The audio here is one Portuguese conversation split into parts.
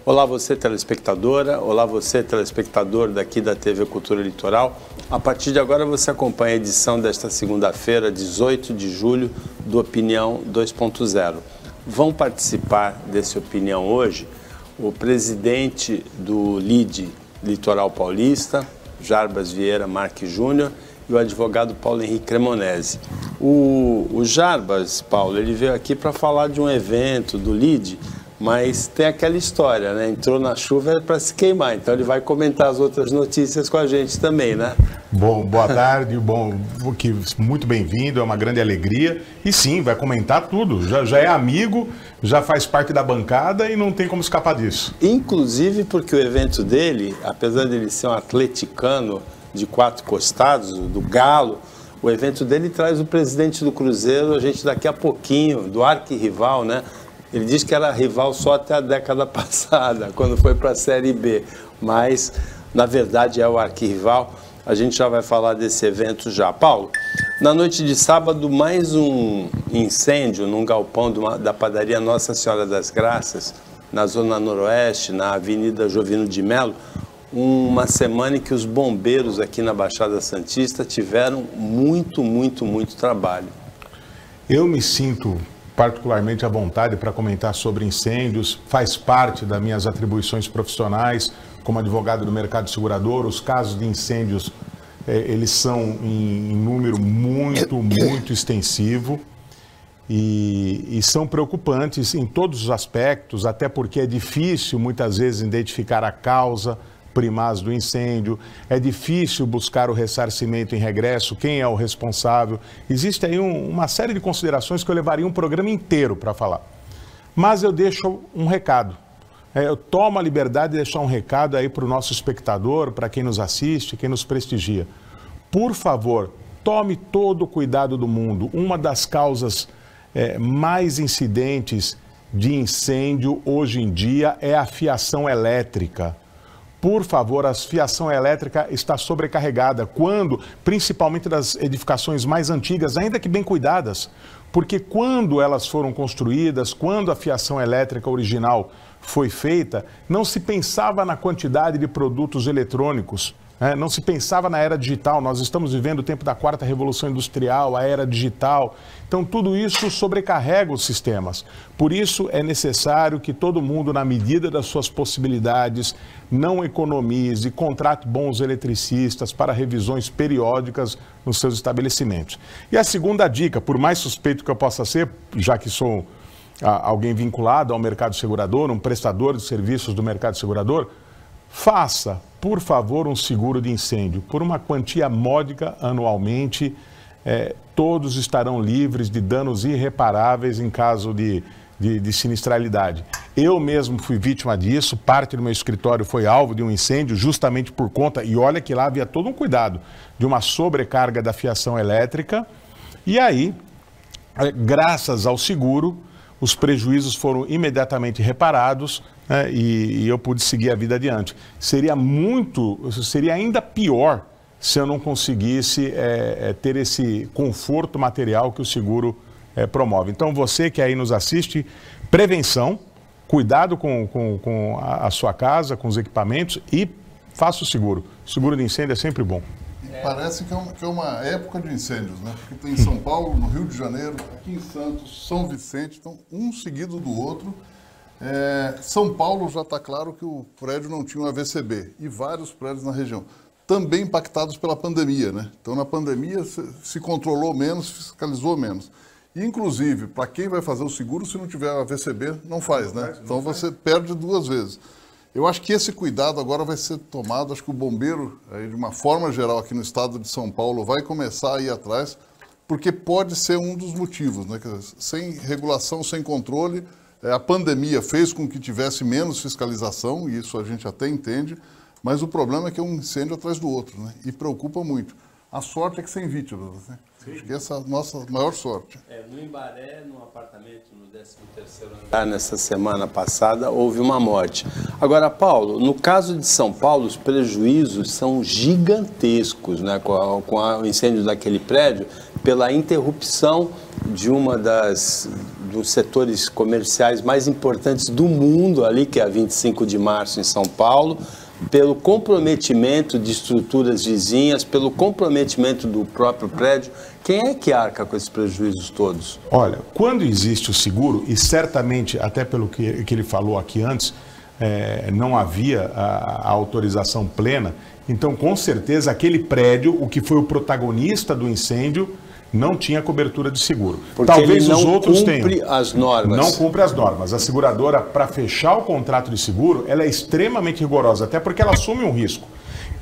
Olá você telespectadora, olá você telespectador daqui da TV Cultura Litoral. A partir de agora você acompanha a edição desta segunda-feira, 18 de julho, do Opinião 2.0. Vão participar desse Opinião hoje o presidente do LIDE Litoral Paulista, Jarbas Vieira Marques Júnior, e o advogado Paulo Henrique Cremonesi. O Jarbas, Paulo, ele veio aqui para falar de um evento do LIDE, mas tem aquela história, né? Entrou na chuva para se queimar, então ele vai comentar as outras notícias com a gente também, né? Bom, boa tarde, muito bem-vindo, é uma grande alegria. E sim, vai comentar tudo, já é amigo, já faz parte da bancada e não tem como escapar disso. Inclusive porque o evento dele, apesar de ele ser um atleticano de 4 costados, do Galo, o evento dele traz o presidente do Cruzeiro, a gente daqui a pouquinho, do arquirrival, né? Ele diz que era rival só até a década passada, quando foi para a Série B, mas na verdade é o arquirrival. A gente já vai falar desse evento já. Paulo, na noite de sábado, mais um incêndio num galpão da padaria Nossa Senhora das Graças, na Zona Noroeste, na Avenida Jovino de Melo, uma semana em que os bombeiros aqui na Baixada Santista tiveram muito trabalho. Eu me sinto particularmente à vontade para comentar sobre incêndios, faz parte das minhas atribuições profissionais como advogado do mercado segurador. Os casos de incêndios, eles são em número muito extensivo e são preocupantes em todos os aspectos, até porque é difícil muitas vezes identificar a causa primaz do incêndio, é difícil buscar o ressarcimento em regresso, quem é o responsável. Existe aí uma série de considerações que eu levaria um programa inteiro para falar. Mas eu deixo um recado. Eu tomo a liberdade de deixar um recado aí para o nosso espectador, para quem nos assiste, quem nos prestigia. Por favor, tome todo o cuidado do mundo. Uma das causas mais incidentes de incêndio hoje em dia é a fiação elétrica. Por favor, a fiação elétrica está sobrecarregada, principalmente das edificações mais antigas, ainda que bem cuidadas, porque quando elas foram construídas, quando a fiação elétrica original foi feita, não se pensava na quantidade de produtos eletrônicos, não se pensava na era digital. Nós estamos vivendo o tempo da 4ª Revolução Industrial, a era digital. Então, tudo isso sobrecarrega os sistemas. Por isso, é necessário que todo mundo, na medida das suas possibilidades, não economize, contrate bons eletricistas para revisões periódicas nos seus estabelecimentos. E a segunda dica, por mais suspeito que eu possa ser, já que sou alguém vinculado ao mercado segurador, um prestador de serviços do mercado segurador, faça, por favor, um seguro de incêndio. Por uma quantia módica anualmente, todos estarão livres de danos irreparáveis em caso de sinistralidade. Eu mesmo fui vítima disso, parte do meu escritório foi alvo de um incêndio justamente por conta, e olha que lá havia todo um cuidado, de uma sobrecarga da fiação elétrica. E aí, graças ao seguro, os prejuízos foram imediatamente reparados, e eu pude seguir a vida adiante. Seria ainda pior se eu não conseguisse ter esse conforto material que o seguro promove. Então, você que aí nos assiste, prevenção, cuidado com a sua casa, com os equipamentos e faça o seguro. Seguro de incêndio é sempre bom. Parece que é uma época de incêndios, né? Porque tem em São Paulo, no Rio de Janeiro, aqui em Santos, São Vicente, então um seguido do outro. São Paulo já está claro que o prédio não tinha um AVCB e vários prédios na região, também impactados pela pandemia, né? Então na pandemia se controlou menos, fiscalizou menos. E, inclusive, para quem vai fazer o seguro, se não tiver AVCB, não faz, né? Então você perde 2 vezes. Eu acho que esse cuidado agora vai ser tomado, acho que o bombeiro, aí, de uma forma geral, aqui no estado de São Paulo, vai começar a ir atrás, porque pode ser um dos motivos, né? Quer dizer, sem regulação, sem controle, a pandemia fez com que tivesse menos fiscalização, e isso a gente até entende, mas o problema é que é um incêndio atrás do outro, né? E preocupa muito. A sorte é que sem vítimas, né? Acho que essa é a nossa maior sorte. No Imbaré, num apartamento no 13º andar, nessa semana passada, houve uma morte. Agora, Paulo, no caso de São Paulo, os prejuízos são gigantescos, né? Com o incêndio daquele prédio, pela interrupção de uma dos setores comerciais mais importantes do mundo ali, que é a 25 de março em São Paulo, pelo comprometimento de estruturas vizinhas, pelo comprometimento do próprio prédio. Quem é que arca com esses prejuízos todos? Olha, quando existe o seguro, e certamente, até pelo que ele falou aqui antes, não havia a autorização plena, então com certeza aquele prédio, o que foi o protagonista do incêndio, não tinha cobertura de seguro. Porque talvez ele não os outros cumpre tenham. as normas. Não cumpre as normas. A seguradora, para fechar o contrato de seguro, ela é extremamente rigorosa, até porque ela assume um risco.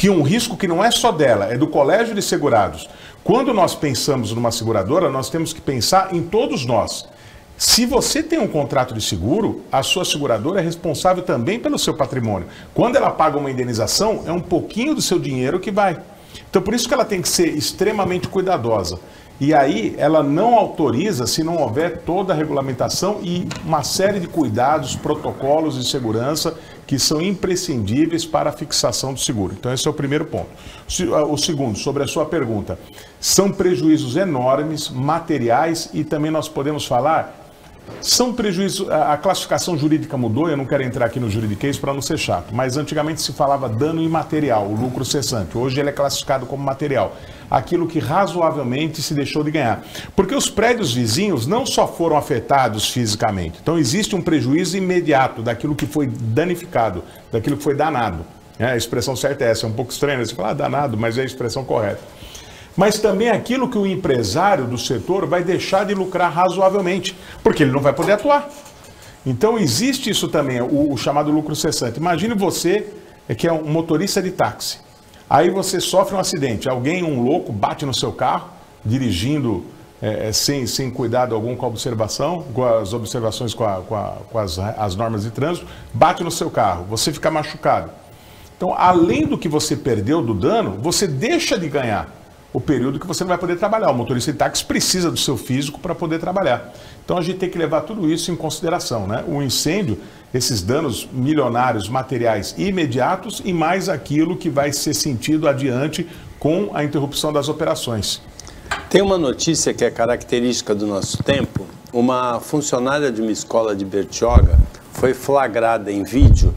Um risco que não é só dela, é do colégio de segurados. Quando nós pensamos numa seguradora, nós temos que pensar em todos nós. Se você tem um contrato de seguro, a sua seguradora é responsável também pelo seu patrimônio. Quando ela paga uma indenização, é um pouquinho do seu dinheiro que vai. Então, por isso que ela tem que ser extremamente cuidadosa. E aí, ela não autoriza se não houver toda a regulamentação e uma série de cuidados, protocolos de segurança que são imprescindíveis para a fixação do seguro. Então, esse é o primeiro ponto. O segundo, sobre a sua pergunta, são prejuízos enormes, materiais, e também nós podemos falar, são prejuízos, a classificação jurídica mudou, eu não quero entrar aqui no juridiquês para não ser chato, mas antigamente se falava dano imaterial, o lucro cessante. Hoje ele é classificado como material, aquilo que razoavelmente se deixou de ganhar. Porque os prédios vizinhos não só foram afetados fisicamente, então existe um prejuízo imediato daquilo que foi danificado, daquilo que foi danado. A expressão certa é essa, é um pouco estranha, você fala danado, mas é a expressão correta. Mas também aquilo que o empresário do setor vai deixar de lucrar razoavelmente, porque ele não vai poder atuar. Então existe isso também, o chamado lucro cessante. Imagine você que é um motorista de táxi. Aí você sofre um acidente, um louco, bate no seu carro, dirigindo sem cuidado algum com a observação, com as observações com as normas de trânsito, bate no seu carro, você fica machucado. Então, além do que você perdeu do dano, você deixa de ganhar o período que você não vai poder trabalhar. O motorista de táxi precisa do seu físico para poder trabalhar. Então a gente tem que levar tudo isso em consideração, né? O incêndio, esses danos milionários, materiais imediatos e mais aquilo que vai ser sentido adiante com a interrupção das operações. Tem uma notícia que é característica do nosso tempo. Uma funcionária de uma escola de Bertioga foi flagrada em vídeo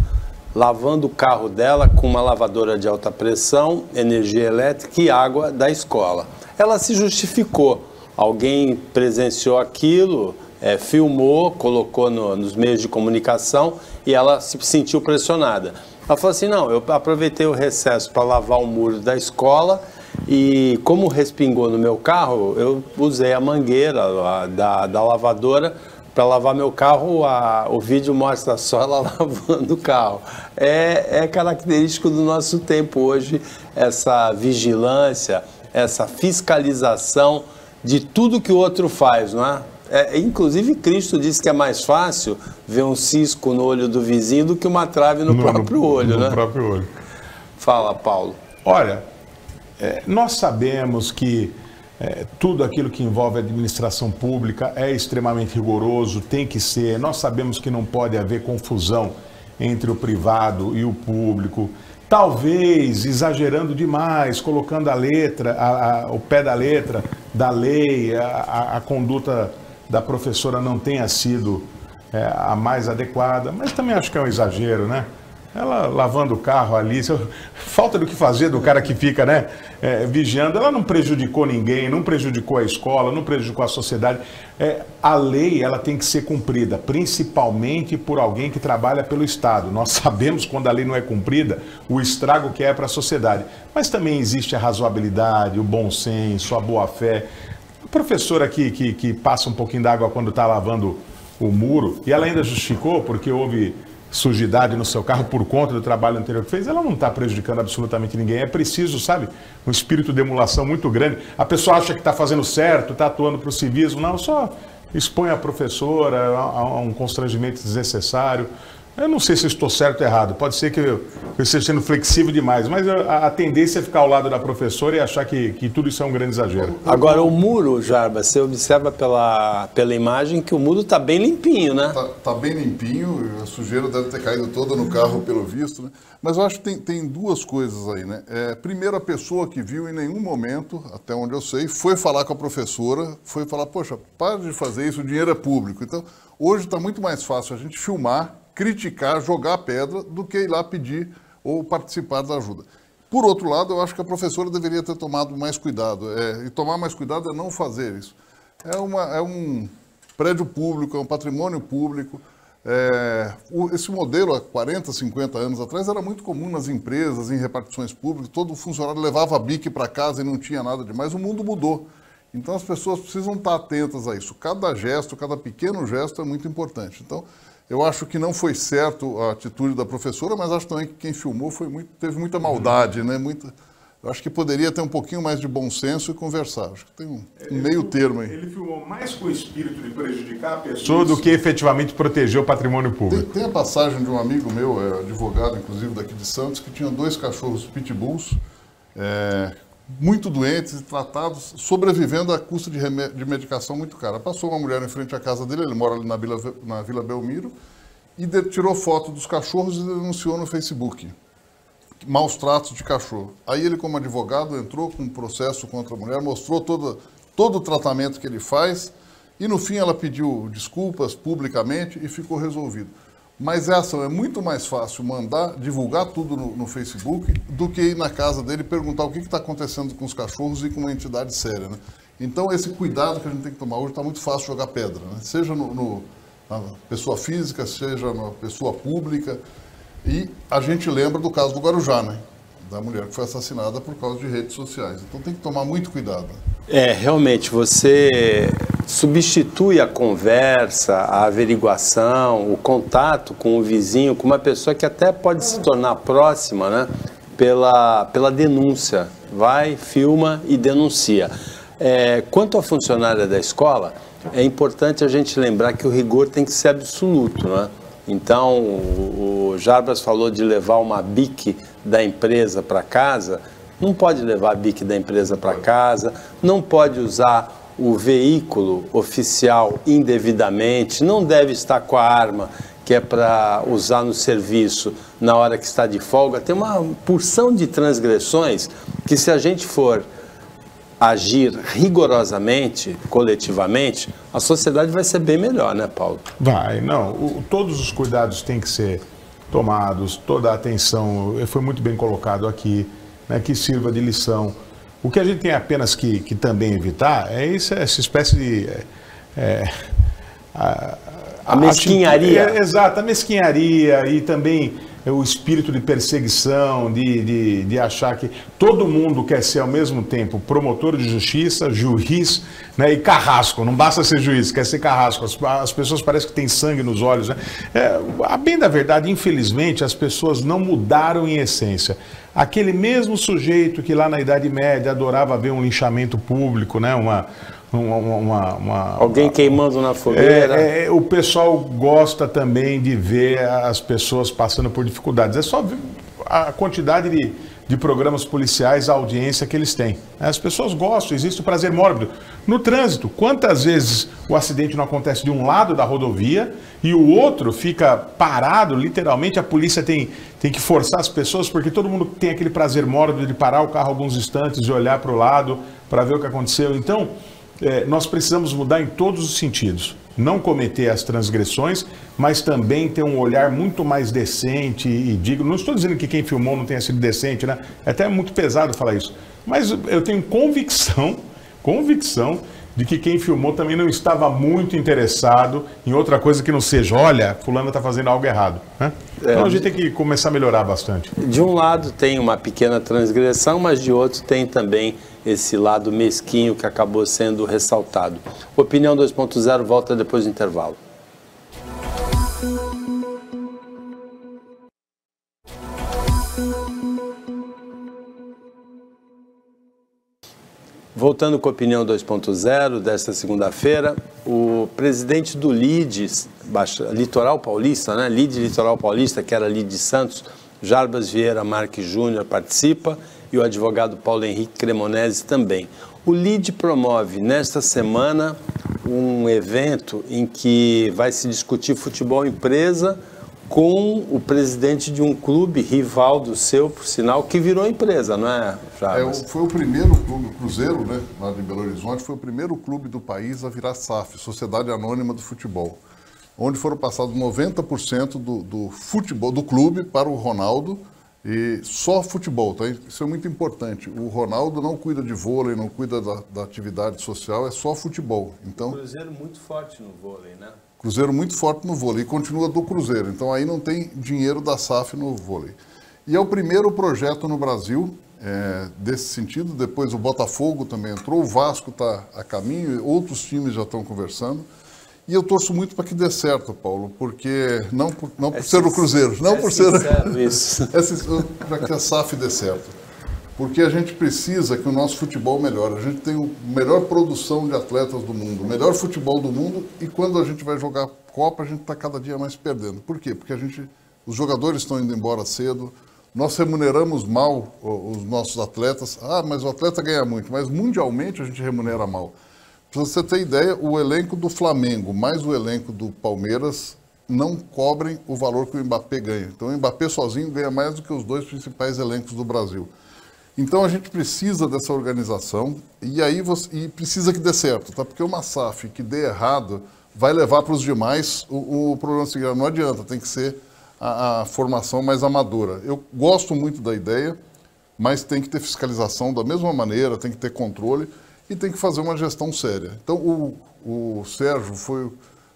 lavando o carro dela com uma lavadora de alta pressão, energia elétrica e água da escola. Ela se justificou. Alguém presenciou aquilo, filmou, colocou nos meios de comunicação e ela se sentiu pressionada. Ela falou assim, não, eu aproveitei o recesso para lavar o muro da escola e como respingou no meu carro, eu usei a mangueira da lavadora para lavar meu carro. O vídeo mostra só ela lavando o carro. É característico do nosso tempo hoje, essa vigilância, essa fiscalização de tudo que o outro faz, não é? Inclusive, Cristo disse que é mais fácil ver um cisco no olho do vizinho do que uma trave no próprio olho, né? No próprio olho. Fala, Paulo. Olha, nós sabemos que tudo aquilo que envolve a administração pública é extremamente rigoroso, tem que ser. Nós sabemos que não pode haver confusão entre o privado e o público. Talvez exagerando demais, colocando a letra, o pé da letra da lei, a conduta da professora não tenha sido a mais adequada, mas também acho que é um exagero, né? Ela lavando o carro ali, falta do que fazer do cara que fica, né, vigiando. Ela não prejudicou ninguém, não prejudicou a escola, não prejudicou a sociedade. A lei, ela tem que ser cumprida, principalmente por alguém que trabalha pelo Estado. Nós sabemos quando a lei não é cumprida, o estrago que é para a sociedade. Mas também existe a razoabilidade, o bom senso, a boa-fé. A professora que passa um pouquinho d'água quando está lavando o muro, e ela ainda justificou porque houve sujidade no seu carro por conta do trabalho anterior que fez, ela não está prejudicando absolutamente ninguém. É preciso, sabe, um espírito de emulação muito grande. A pessoa acha que está fazendo certo, está atuando para o civismo. Não, só expõe a professora a um constrangimento desnecessário. Eu não sei se eu estou certo ou errado, pode ser que eu esteja sendo flexível demais, mas a tendência é ficar ao lado da professora e achar que tudo isso é um grande exagero. Agora, o muro, Jarbas, você observa pela imagem que o muro está bem limpinho, né? Tá bem limpinho, a sujeira deve ter caído toda no carro, pelo visto, né? Mas eu acho que tem duas coisas aí, né? Primeiro, a pessoa que viu em nenhum momento, até onde eu sei, foi falar com a professora, foi falar, poxa, para de fazer isso, o dinheiro é público. Então, hoje está muito mais fácil a gente filmar, criticar, jogar pedra, do que ir lá pedir ou participar da ajuda. Por outro lado, eu acho que a professora deveria ter tomado mais cuidado. E tomar mais cuidado é não fazer isso. É um prédio público, é um patrimônio público. Esse modelo, há 40, 50 anos atrás, era muito comum nas empresas, em repartições públicas. Todo funcionário levava bique para casa e não tinha nada demais. O mundo mudou. Então, as pessoas precisam estar atentas a isso. Cada gesto, cada pequeno gesto é muito importante. Então, eu acho que não foi certo a atitude da professora, mas acho também que quem filmou teve muita maldade, né? Eu acho que poderia ter um pouquinho mais de bom senso e conversar. Acho que tem um meio termo aí. Ele filmou mais com o espírito de prejudicar a pessoa do que efetivamente proteger o patrimônio público. Tem a passagem de um amigo meu, advogado, inclusive daqui de Santos, que tinha 2 cachorros pitbulls, muito doentes e tratados, sobrevivendo à custa de medicação muito cara. Passou uma mulher em frente à casa dele, ele mora ali na Vila Belmiro, e tirou foto dos cachorros e denunciou no Facebook. Maus tratos de cachorro. Aí ele, como advogado, entrou com um processo contra a mulher, mostrou todo o tratamento que ele faz, e no fim ela pediu desculpas publicamente e ficou resolvido. Mas essa é muito mais fácil divulgar tudo no Facebook do que ir na casa dele e perguntar o que está acontecendo com os cachorros e com uma entidade séria, né? Então, esse cuidado que a gente tem que tomar hoje, está muito fácil jogar pedra, né? Seja na pessoa física, seja na pessoa pública. E a gente lembra do caso do Guarujá, né? Da mulher que foi assassinada por causa de redes sociais. Então, tem que tomar muito cuidado. Realmente, você substitui a conversa, a averiguação, o contato com o vizinho, com uma pessoa que até pode se tornar próxima, né? Pela denúncia. Vai, filma e denuncia. Quanto à funcionária da escola, é importante a gente lembrar que o rigor tem que ser absoluto, né? Então, o Jarbas falou de levar uma bique da empresa para casa. Não pode levar a bique da empresa para casa, não pode usar o veículo oficial indevidamente, não deve estar com a arma que é para usar no serviço na hora que está de folga. Tem uma porção de transgressões que, se a gente for agir rigorosamente, coletivamente, a sociedade vai ser bem melhor, né, Paulo? Vai, não. Todos os cuidados têm que ser tomados, toda a atenção, foi muito bem colocado aqui, né, que sirva de lição. O que a gente tem apenas que também evitar é essa espécie de... a mesquinharia. Exato, a mesquinharia e também o espírito de perseguição, de achar que todo mundo quer ser ao mesmo tempo promotor de justiça, juiz, né, e carrasco. Não basta ser juiz, quer ser carrasco. As pessoas parecem que têm sangue nos olhos, né? A bem da verdade, infelizmente, as pessoas não mudaram em essência. Aquele mesmo sujeito que lá na Idade Média adorava ver um linchamento público, né, alguém queimando na fogueira. O pessoal gosta também de ver as pessoas passando por dificuldades. É só ver a quantidade de programas policiais, a audiência que eles têm. As pessoas gostam, existe o prazer mórbido. No trânsito, quantas vezes o acidente não acontece de um lado da rodovia e o outro fica parado, literalmente a polícia tem que forçar as pessoas, porque todo mundo tem aquele prazer mórbido de parar o carro alguns instantes e olhar para o lado para ver o que aconteceu. Então, nós precisamos mudar em todos os sentidos. Não cometer as transgressões, mas também ter um olhar muito mais decente e digno. Não estou dizendo que quem filmou não tenha sido decente, né? É até muito pesado falar isso. Mas eu tenho convicção de que quem filmou também não estava muito interessado em outra coisa que não seja, olha, fulano está fazendo algo errado, né? Então a gente tem que começar a melhorar bastante. De um lado tem uma pequena transgressão, mas de outro tem também esse lado mesquinho que acabou sendo ressaltado. Opinião 2.0 volta depois do intervalo. Voltando com a opinião 2.0 desta segunda-feira, o presidente do LIDE, Litoral Paulista, né? LIDE Litoral Paulista, que era LIDE Santos, Jarbas Vieira Marques Júnior participa e o advogado Paulo Henrique Cremonese também. O LIDE promove nesta semana um evento em que vai se discutir futebol empresa com o presidente de um clube rival do seu, por sinal, que virou empresa, não é, Jarbas? Foi o primeiro clube, o Cruzeiro, né, lá de Belo Horizonte, foi o primeiro clube do país a virar SAF, Sociedade Anônima do Futebol, onde foram passados 90% do futebol, do clube para o Ronaldo, e só futebol, tá? Isso é muito importante. O Ronaldo não cuida de vôlei, não cuida da atividade social, é só futebol. Então, o Cruzeiro muito forte no vôlei, né? Cruzeiro muito forte no vôlei, e continua do Cruzeiro, então aí não tem dinheiro da SAF no vôlei. E é o primeiro projeto no Brasil desse sentido, depois o Botafogo também entrou, o Vasco está a caminho, outros times já estão conversando, e eu torço muito para que dê certo, Paulo, porque não por ser o Cruzeiro, não por ser... isso. Para que a SAF dê certo. Porque a gente precisa que o nosso futebol melhore. A gente tem a melhor produção de atletas do mundo, o melhor futebol do mundo, e quando a gente vai jogar Copa, a gente está cada dia mais perdendo. Por quê? Porque os jogadores estão indo embora cedo, nós remuneramos mal os nossos atletas. Ah, mas o atleta ganha muito, mas mundialmente a gente remunera mal. Para você ter ideia, o elenco do Flamengo mais o elenco do Palmeiras não cobrem o valor que o Mbappé ganha. Então o Mbappé sozinho ganha mais do que os dois principais elencos do Brasil. Então a gente precisa dessa organização e precisa que dê certo, tá? Porque uma SAF que dê errado vai levar para os demais o problema seguinte, não adianta, tem que ser a formação mais amadora. Eu gosto muito da ideia, mas tem que ter fiscalização da mesma maneira, tem que ter controle e tem que fazer uma gestão séria. Então o Sérgio foi,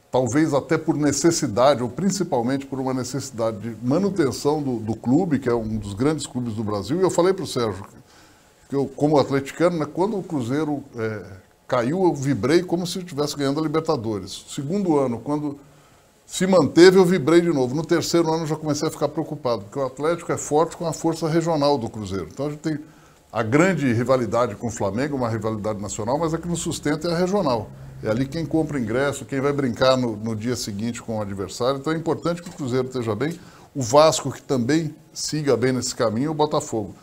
talvez até por necessidade, ou principalmente por uma necessidade de manutenção do clube, que é um dos grandes clubes do Brasil. E eu falei para o Sérgio, que eu, como atleticano, né, quando o Cruzeiro caiu, eu vibrei como se estivesse ganhando a Libertadores. Segundo ano, quando se manteve, eu vibrei de novo. No terceiro ano, eu já comecei a ficar preocupado, porque o Atlético é forte com a força regional do Cruzeiro. Então, a gente tem a grande rivalidade com o Flamengo, uma rivalidade nacional, mas a que nos sustenta é a regional. É ali quem compra ingresso, quem vai brincar no dia seguinte com o adversário. Então é importante que o Cruzeiro esteja bem, o Vasco que também siga bem nesse caminho, e o Botafogo,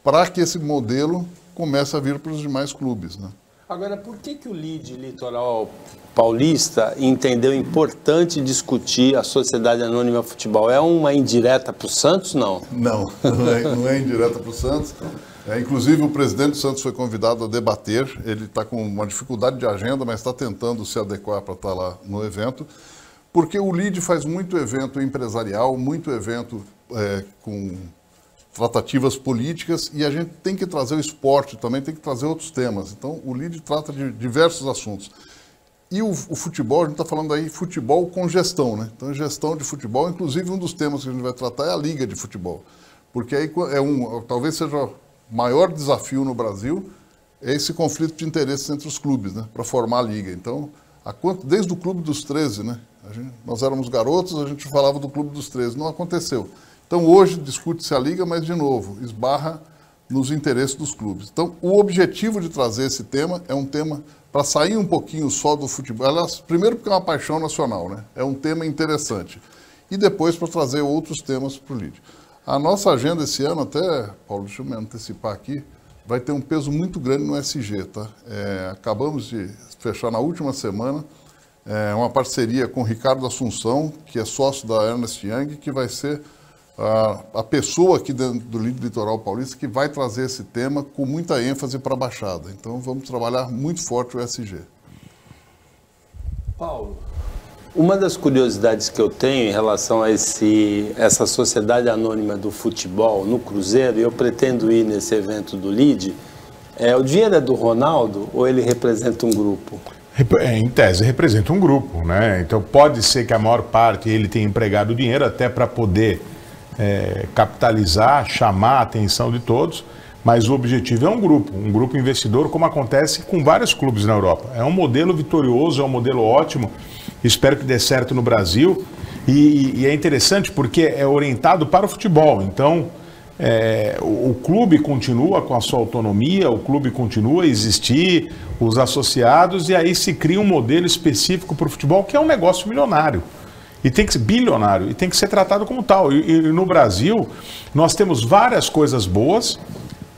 para que esse modelo comece a vir para os demais clubes, né? Agora, por que o LIDE Litoral Paulista entendeu importante discutir a Sociedade Anônima Futebol? É uma indireta para o Santos, não? Não é indireta para o Santos. Inclusive, o presidente do Santos foi convidado a debater. Ele está com uma dificuldade de agenda, mas está tentando se adequar para estar lá no evento, porque o LIDE faz muito evento empresarial, muito evento com tratativas políticas, e a gente tem que trazer o esporte também, tem que trazer outros temas. Então, o LIDE trata de diversos assuntos. E o futebol, a gente está falando aí futebol com gestão, né? Então, gestão de futebol, inclusive um dos temas que a gente vai tratar é a Liga de Futebol. Porque aí talvez seja maior desafio no Brasil é esse conflito de interesses entre os clubes, né, para formar a liga. Então, desde o Clube dos 13, né, nós éramos garotos, a gente falava do Clube dos 13, não aconteceu. Então, hoje discute-se a liga, mas, de novo, esbarra nos interesses dos clubes. Então, o objetivo de trazer esse tema é um tema para sair um pouquinho só do futebol. Aliás, primeiro porque é uma paixão nacional, né, é um tema interessante. E depois para trazer outros temas para o LIDE. A nossa agenda esse ano, até, Paulo, deixa eu me antecipar aqui, vai ter um peso muito grande no SG, tá? Acabamos de fechar na última semana uma parceria com o Ricardo Assunção, que é sócio da Ernst Young, que vai ser a pessoa aqui dentro do LIDE Litoral Paulista que vai trazer esse tema com muita ênfase para a Baixada. Então vamos trabalhar muito forte o SG. Paulo, uma das curiosidades que eu tenho em relação a essa sociedade anônima do futebol no Cruzeiro, e eu pretendo ir nesse evento do LIDE, o dinheiro é do Ronaldo ou ele representa um grupo? Em tese, representa um grupo, né? Então pode ser que a maior parte ele tenha empregado o dinheiro até para poder capitalizar, chamar a atenção de todos, mas o objetivo é um grupo investidor, como acontece com vários clubes na Europa. É um modelo vitorioso, é um modelo ótimo, espero que dê certo no Brasil, e é interessante porque é orientado para o futebol, então o clube continua com a sua autonomia, o clube continua a existir, os associados, e aí se cria um modelo específico para o futebol, que é um negócio milionário. E tem que ser bilionário, e tem que ser tratado como tal. E no Brasil, nós temos várias coisas boas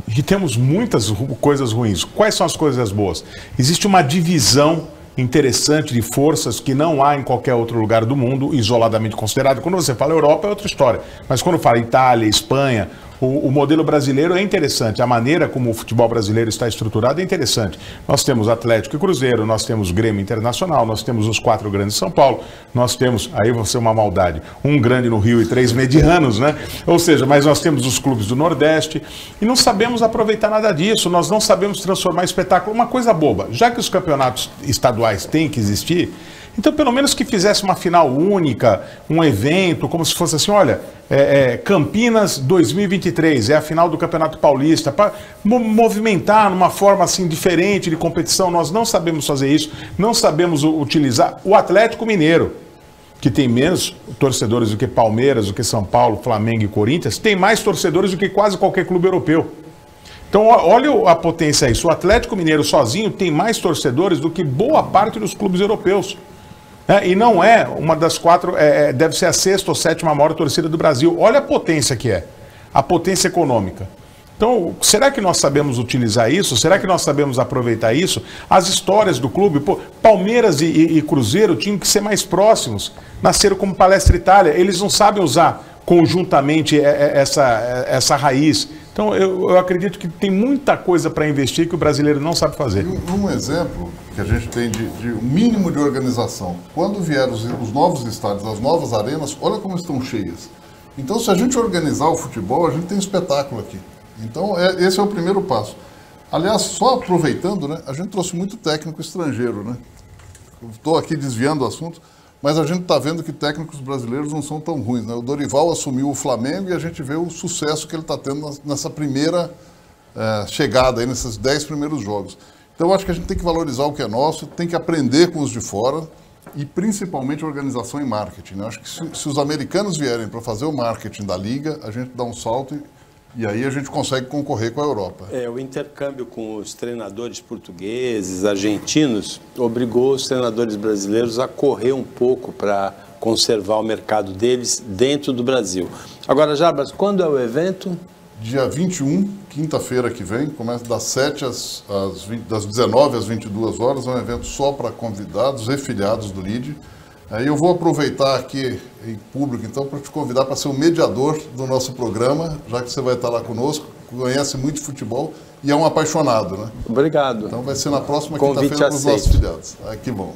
e temos muitas coisas ruins. Quais são as coisas boas? Existe uma divisão interessante de forças que não há em qualquer outro lugar do mundo, isoladamente considerado. Quando você fala Europa é outra história, mas quando fala Itália, Espanha, o modelo brasileiro é interessante, a maneira como o futebol brasileiro está estruturado é interessante. Nós temos Atlético e Cruzeiro, nós temos Grêmio Internacional, nós temos os 4 grandes de São Paulo, nós temos, aí vai ser uma maldade, um grande no Rio e 3 medianos, né? Ou seja, mas nós temos os clubes do Nordeste e não sabemos aproveitar nada disso, nós não sabemos transformar espetáculo, uma coisa boba, já que os campeonatos estaduais têm que existir, então pelo menos que fizesse uma final única, um evento, como se fosse assim, olha, Campinas 2023, é a final do Campeonato Paulista, para movimentar numa forma assim diferente de competição. Nós não sabemos fazer isso, não sabemos utilizar o Atlético Mineiro, que tem menos torcedores do que Palmeiras, do que São Paulo, Flamengo e Corinthians, tem mais torcedores do que quase qualquer clube europeu. Então olha a potência isso, o Atlético Mineiro sozinho tem mais torcedores do que boa parte dos clubes europeus. E não é uma das 4, deve ser a 6ª ou 7ª maior torcida do Brasil. Olha a potência que é, a potência econômica. Então, será que nós sabemos utilizar isso? Será que nós sabemos aproveitar isso? As histórias do clube, Palmeiras e Cruzeiro tinham que ser mais próximos, nasceram como Palestra Itália, eles não sabem usar conjuntamente essa raiz. Então, eu acredito que tem muita coisa para investir que o brasileiro não sabe fazer. Um exemplo que a gente tem de um mínimo de organização. Quando vieram os novos estádios, as novas arenas, olha como estão cheias. Então, se a gente organizar o futebol, a gente tem espetáculo aqui. Então, esse é o primeiro passo. Aliás, só aproveitando, né, a gente trouxe muito técnico estrangeiro, né? Estou aqui desviando o assunto, mas a gente está vendo que técnicos brasileiros não são tão ruins, né? O Dorival assumiu o Flamengo e a gente vê o sucesso que ele está tendo nessa primeira chegada, aí, nesses 10 primeiros jogos. Então, eu acho que a gente tem que valorizar o que é nosso, tem que aprender com os de fora e, principalmente, organização e marketing, né? Acho que se os americanos vierem para fazer o marketing da Liga, a gente dá um salto e aí a gente consegue concorrer com a Europa. O intercâmbio com os treinadores portugueses, argentinos, obrigou os treinadores brasileiros a correr um pouco para conservar o mercado deles dentro do Brasil. Agora, Jarbas, quando é o evento? Dia 21, quinta-feira que vem, começa das 19 às 22 horas, é um evento só para convidados e filiados do LIDE. Aí eu vou aproveitar aqui em público, então, para te convidar para ser o mediador do nosso programa, já que você vai estar lá conosco, conhece muito futebol e é um apaixonado, né? Obrigado. Então vai ser na próxima quinta-feira para os nossos filiados. Que bom.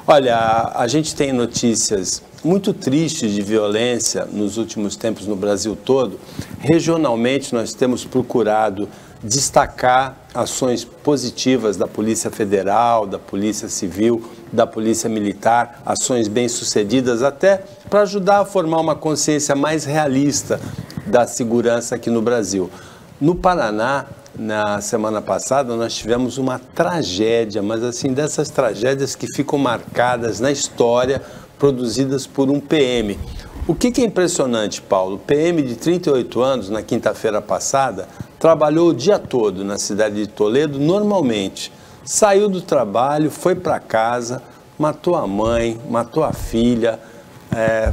Olha, a gente tem notícias muito tristes de violência nos últimos tempos no Brasil todo. Regionalmente, nós temos procurado destacar ações positivas da Polícia Federal, da Polícia Civil, da Polícia Militar, ações bem-sucedidas até para ajudar a formar uma consciência mais realista da segurança aqui no Brasil. No Paraná, na semana passada, nós tivemos uma tragédia, mas assim, dessas tragédias que ficam marcadas na história, produzidas por um PM. O que é impressionante, Paulo? O PM de 38 anos, na quinta-feira passada, trabalhou o dia todo na cidade de Toledo, normalmente. Saiu do trabalho, foi para casa, matou a mãe, matou a filha,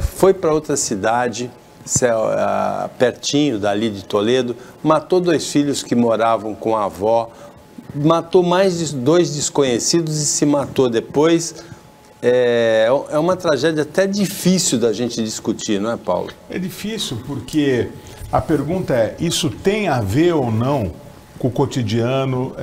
foi para outra cidade, pertinho dali de Toledo, matou 2 filhos que moravam com a avó, matou mais 2 desconhecidos e se matou depois. É uma tragédia até difícil da gente discutir, não é, Paulo? É difícil porque a pergunta é, isso tem a ver ou não com o cotidiano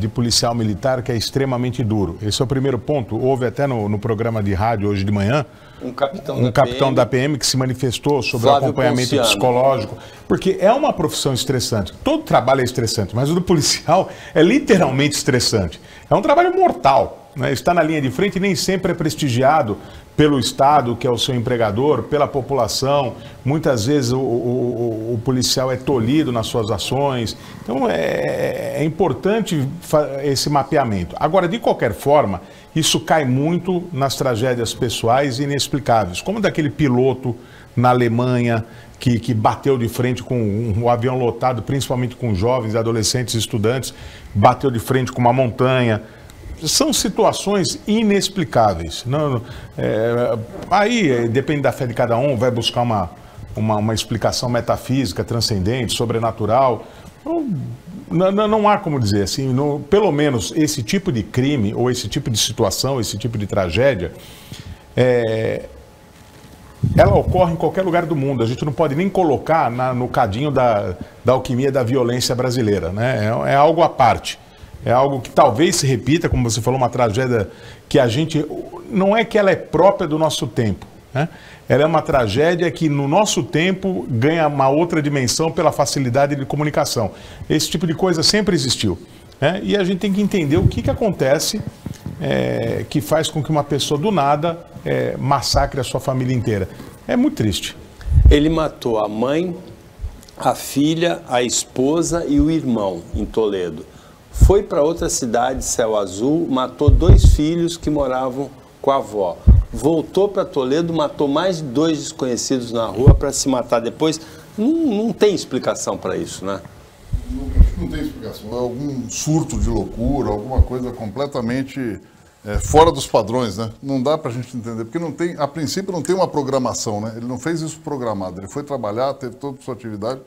de policial militar, que é extremamente duro? Esse é o primeiro ponto. Houve até no programa de rádio hoje de manhã, um capitão da PM que se manifestou sobre Flávio o acompanhamento Ponciano. Psicológico, porque é uma profissão estressante. Todo trabalho é estressante, mas o do policial é literalmente estressante. É um trabalho mortal, né? Está na linha de frente e nem sempre é prestigiado pelo Estado, que é o seu empregador, pela população. Muitas vezes o policial é tolhido nas suas ações. Então é importante esse mapeamento. Agora, de qualquer forma, isso cai muito nas tragédias pessoais inexplicáveis, como daquele piloto na Alemanha que bateu de frente com um avião lotado, principalmente com jovens, adolescentes, estudantes, bateu de frente com uma montanha. São situações inexplicáveis. Aí depende da fé de cada um, vai buscar uma explicação metafísica, transcendente, sobrenatural. Não há como dizer assim, pelo menos esse tipo de crime, ou esse tipo de situação, esse tipo de tragédia, ela ocorre em qualquer lugar do mundo. A gente não pode nem colocar no cadinho da alquimia da violência brasileira, né? É algo à parte. É algo que talvez se repita, como você falou, uma tragédia que a gente... Não é que ela é própria do nosso tempo, né? Ela é uma tragédia que no nosso tempo ganha uma outra dimensão pela facilidade de comunicação. Esse tipo de coisa sempre existiu, né? E a gente tem que entender o que acontece que faz com que uma pessoa do nada massacre a sua família inteira. É muito triste. Ele matou a mãe, a filha, a esposa e o irmão em Toledo. Foi para outra cidade, Céu Azul, matou 2 filhos que moravam com a avó. Voltou para Toledo, matou mais de 2 desconhecidos na rua para se matar depois. Não tem explicação para isso, né? Não tem explicação. É algum surto de loucura, alguma coisa completamente fora dos padrões, né? Não dá para a gente entender, porque não tem, a princípio não tem uma programação, né? Ele não fez isso programado, ele foi trabalhar, teve toda a sua atividade.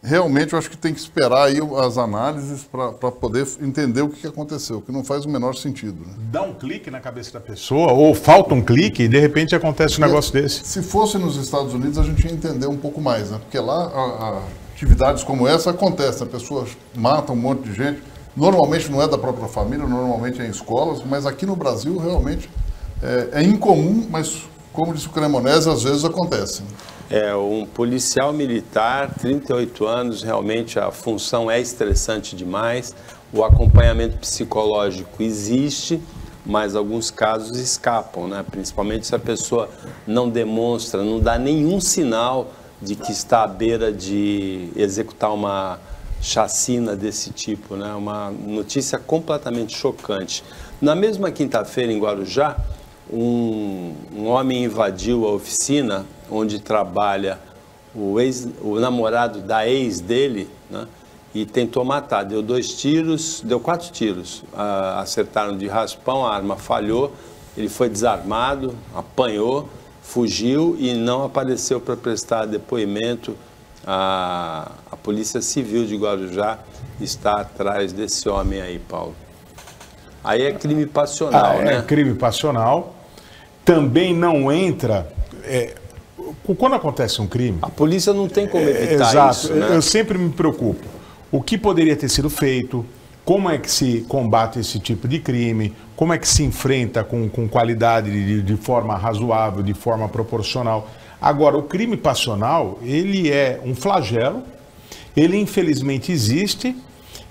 Realmente eu acho que tem que esperar aí as análises para poder entender o que aconteceu, que não faz o menor sentido, né? Dá um clique na cabeça da pessoa, ou falta um clique e de repente acontece um negócio desse. Se fosse nos Estados Unidos a gente ia entender um pouco mais, né? Porque lá atividades como essa acontecem, a pessoa mata um monte de gente, normalmente não é da própria família, normalmente é em escolas, mas aqui no Brasil realmente é incomum, mas como disse o Cremonese, às vezes acontece, né? Um policial militar, 38 anos, realmente a função é estressante demais, o acompanhamento psicológico existe, mas alguns casos escapam, né? Principalmente se a pessoa não demonstra, não dá nenhum sinal de que está à beira de executar uma chacina desse tipo, né? Uma notícia completamente chocante. Na mesma quinta-feira, em Guarujá, um homem invadiu a oficina onde trabalha o namorado da ex dele, né? E tentou matar. Deu 4 tiros. Acertaram de raspão, a arma falhou, ele foi desarmado, apanhou, fugiu e não apareceu para prestar depoimento. A Polícia Civil de Guarujá está atrás desse homem aí, Paulo. Aí é crime passional, né? É crime passional. Também não entra... Quando acontece um crime... A polícia não tem como evitar exato, isso, né? Eu sempre me preocupo. O que poderia ter sido feito? Como é que se combate esse tipo de crime? Como é que se enfrenta com qualidade, de forma razoável, de forma proporcional? Agora, o crime passional, ele é um flagelo, ele infelizmente existe,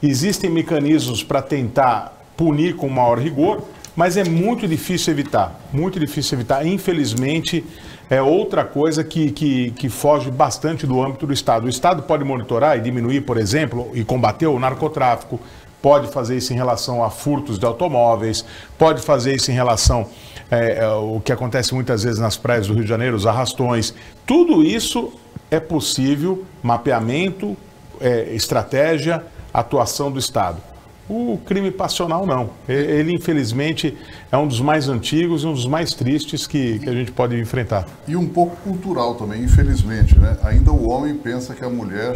existem mecanismos para tentar punir com maior rigor, mas é muito difícil evitar, muito difícil evitar. Infelizmente, é outra coisa que foge bastante do âmbito do Estado. O Estado pode monitorar e diminuir, por exemplo, e combater o narcotráfico, pode fazer isso em relação a furtos de automóveis, pode fazer isso em relação o que acontece muitas vezes nas praias do Rio de Janeiro, os arrastões. Tudo isso é possível, mapeamento, estratégia, atuação do Estado. O crime passional não. Ele, infelizmente, é um dos mais antigos e um dos mais tristes que a gente pode enfrentar. E um pouco cultural também, infelizmente, né? Ainda o homem pensa que a mulher,